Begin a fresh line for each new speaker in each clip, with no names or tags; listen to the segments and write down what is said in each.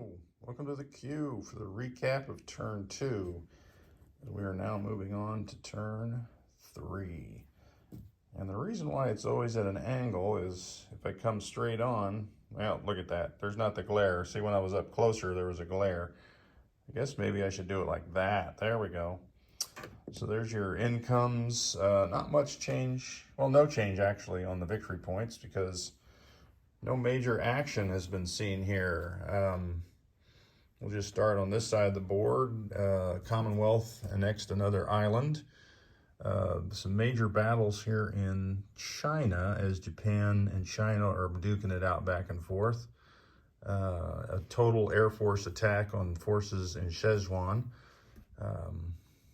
Hello, welcome to the queue for the recap of turn 2. And we are now moving on to turn 3. And the reason why it's always at an angle is if I come straight on, well, look at that. There's not the glare. See, when I was up closer, there was a glare. I guess maybe I should do it like that. There we go. So there's your incomes. Not much change. Well, no change actually on the victory points because no major action has been seen here. We'll just start on this side of the board. Commonwealth annexed another island. Some major battles here in China as Japan and China are duking it out back and forth. A total Air Force attack on forces in Szechuan.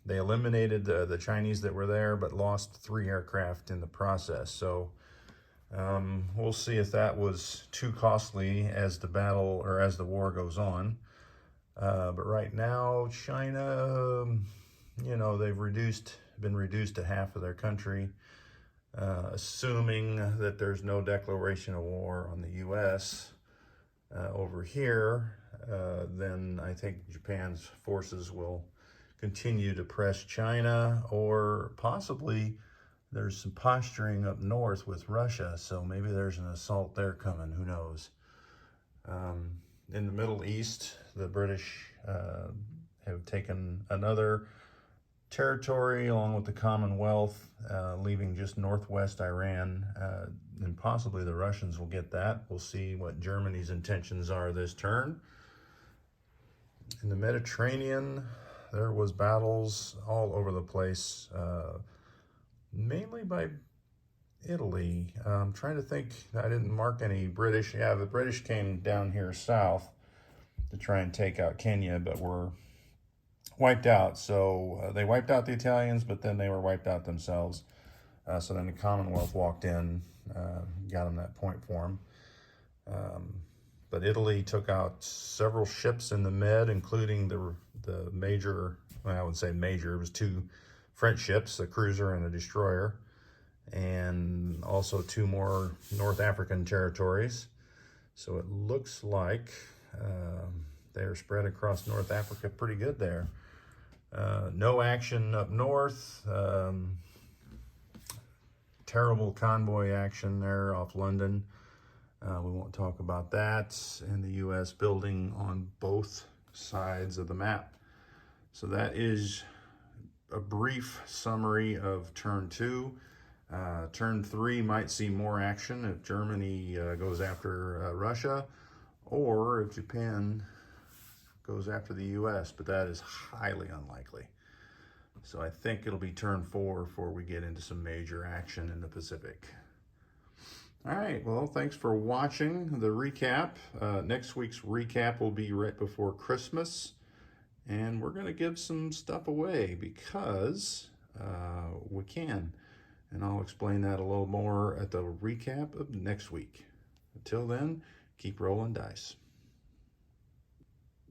They eliminated the Chinese that were there, but lost 3 aircraft in the process. So we'll see if that was too costly as the battle or as the war goes on. But right now, China, they've been reduced to half of their country. Assuming that there's no declaration of war on the U.S. Over here, then I think Japan's forces will continue to press China, or possibly there's some posturing up north with Russia, so maybe there's an assault there coming, who knows. In the Middle East, the British have taken another territory along with the Commonwealth, leaving just northwest Iran, and possibly the Russians will get that. We'll see what Germany's intentions are this turn. In the Mediterranean, there was battles all over the place, mainly by Italy. I'm trying to think, I didn't mark any British. Yeah, the British came down here south to try and take out Kenya, but were wiped out. So they wiped out the Italians, but then they were wiped out themselves. So then the Commonwealth walked in, got them that point for them. But Italy took out several ships in the Med, including the major, well, I would say major, it was 2 French ships, a cruiser and a destroyer, and also 2 more North African territories. So it looks like they're spread across North Africa pretty good there. No action up north. Terrible convoy action there off London. We won't talk about that. And the U.S. building on both sides of the map. So that is a brief summary of turn 2. Turn 3 might see more action if Germany goes after Russia, or if Japan goes after the U.S., but that is highly unlikely. So I think it'll be turn 4 before we get into some major action in the Pacific. All right, well, thanks for watching the recap. Next week's recap will be right before Christmas, and we're going to give some stuff away because we can. And I'll explain that a little more at the recap of next week. Until then, keep rolling dice.